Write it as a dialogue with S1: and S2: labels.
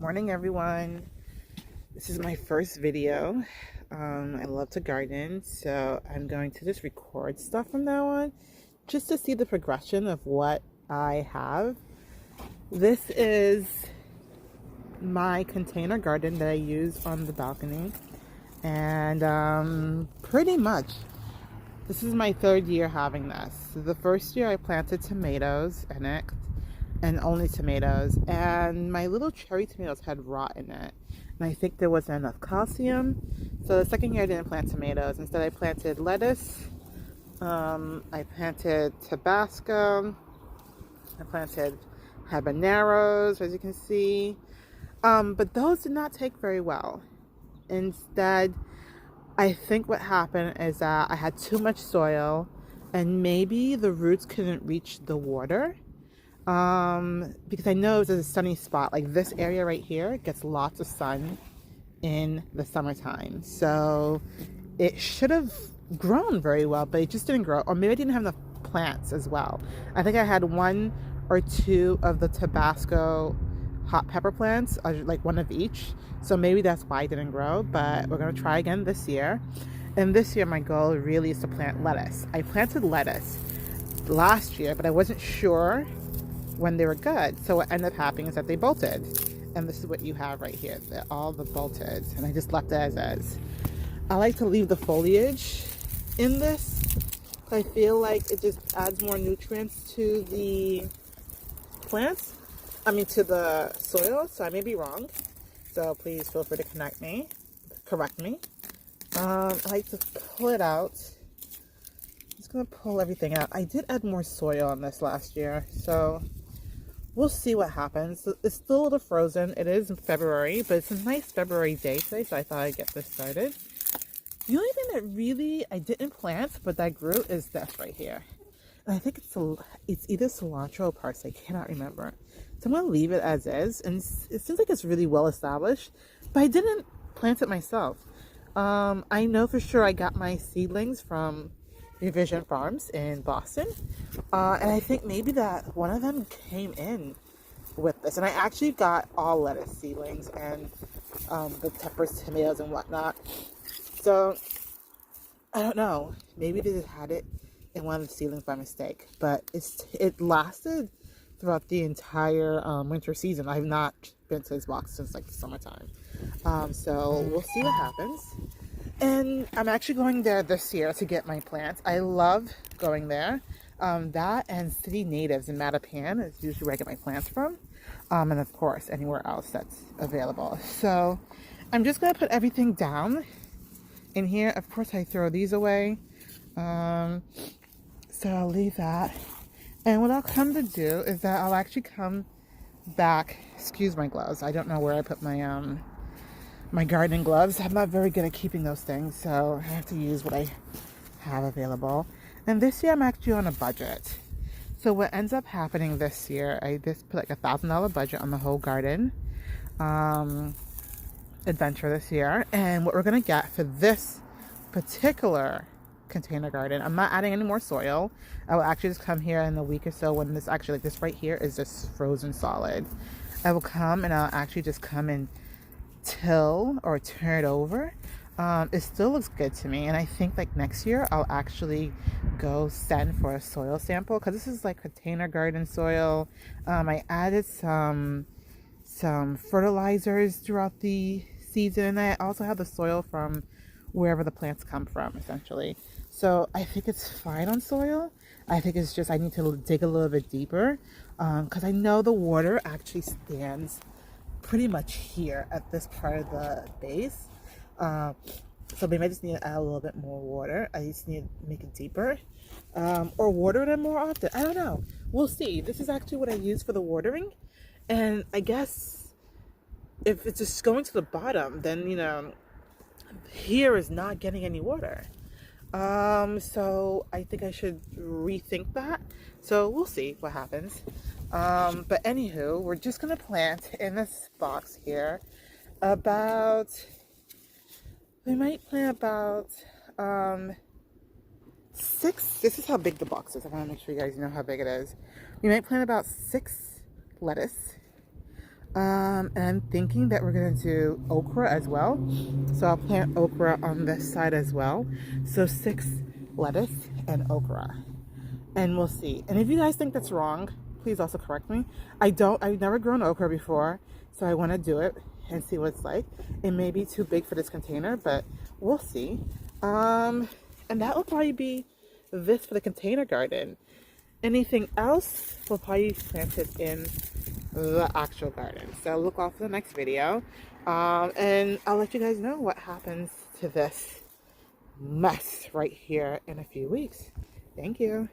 S1: Morning, everyone. This is my first video. I love to garden, so I'm going to just record stuff from now on just to see the progression of what I have. This is my container garden that I use on the balcony, and pretty much this is my third year having this. So the first year I planted tomatoes in it, and only tomatoes, and my little cherry tomatoes had rot in it, and I think there wasn't enough calcium. So the second year I didn't plant tomatoes. Instead I planted lettuce, I planted Tabasco, I planted habaneros, as you can see, but those did not take very well. Instead, I think what happened is that I had too much soil, and maybe the roots couldn't reach the water. Because I know it's a sunny spot, like this area right here gets lots of sun in the summertime, so it should have grown very well, but it just didn't grow. Or maybe I didn't have enough plants as well. I think I had one or two of the Tabasco hot pepper plants, like one of each, so maybe that's why it didn't grow. But we're gonna try again this year, and this year my goal really is to plant lettuce. I planted lettuce last year, but I wasn't sure when they were good, so what ended up happening is that they bolted, and this is what you have right here. They're all the bolted, and I just left it as is. I like to leave the foliage in this. I feel like it just adds more nutrients to the plants, to the soil. So I may be wrong, so please feel free to correct me. I like to pull it out. I'm just gonna pull everything out. I did add more soil on this last year, so we'll see what happens. It's still a little frozen. It is in February, but it's a nice February day today, so I thought I'd get this started. The only thing that really I didn't plant, but that grew, is this right here. And I think it's either cilantro or parsley. I cannot remember. So I'm going to leave it as is. And it seems like it's really well established, but I didn't plant it myself. I know for sure I got my seedlings from Revision Farms in Boston, and I think maybe that one of them came in with this, and I actually got all lettuce seedlings and the peppers, tomatoes, and whatnot. So I don't know, maybe they just had it in one of the seedlings by mistake, but it lasted throughout the entire winter season. I've not been to this box since like the summertime, so we'll see what happens. And I'm actually going there this year to get my plants. I love going there. That and City Natives in Mattapan is usually where I get my plants from. And of course, anywhere else that's available. So I'm just going to put everything down in here. Of course, I throw these away. So I'll leave that. And what I'll come to do is that I'll actually come back. Excuse my gloves. I don't know where I put my gardening gloves. I'm not very good at keeping those things, so I have to use what I have available. And this year I'm actually on a budget. So what ends up happening this year, I just put like $1,000 budget on the whole garden adventure this year. And what we're gonna get for this particular container garden, I'm not adding any more soil. I will actually just come here in a week or so when this actually, like this right here is just frozen solid. I will come and I'll actually just come and till or turn it over. It still looks good to me, and I think like next year I'll actually go send for a soil sample, because this is like container garden soil. I added some fertilizers throughout the season, and I also have the soil from wherever the plants come from, essentially. So I think it's fine on soil. I think it's just I need to dig a little bit deeper, because I know the water actually stands pretty much here at this part of the base. So maybe I just need to add a little bit more water. I just need to make it deeper, or water it more often. I don't know. We'll see. This is actually what I use for the watering, and I guess if it's just going to the bottom, then here is not getting any water. So I think I should rethink that. So we'll see what happens. But anywho, we're just gonna plant in this box here we might plant about 6. This is how big the box is. I want to make sure you guys know how big it is. We might plant about 6 lettuce, And I'm thinking that we're gonna do okra as well. So I'll plant okra on this side as well. So 6 lettuce and okra. And we'll see. And if you guys think that's wrong, please also correct me. I've never grown okra before, so I wanna do it and see what it's like. It may be too big for this container, but we'll see. And that will probably be this for the container garden. Anything else will probably be planted in the actual garden. So look out for the next video. And I'll let you guys know what happens to this mess right here in a few weeks. Thank you.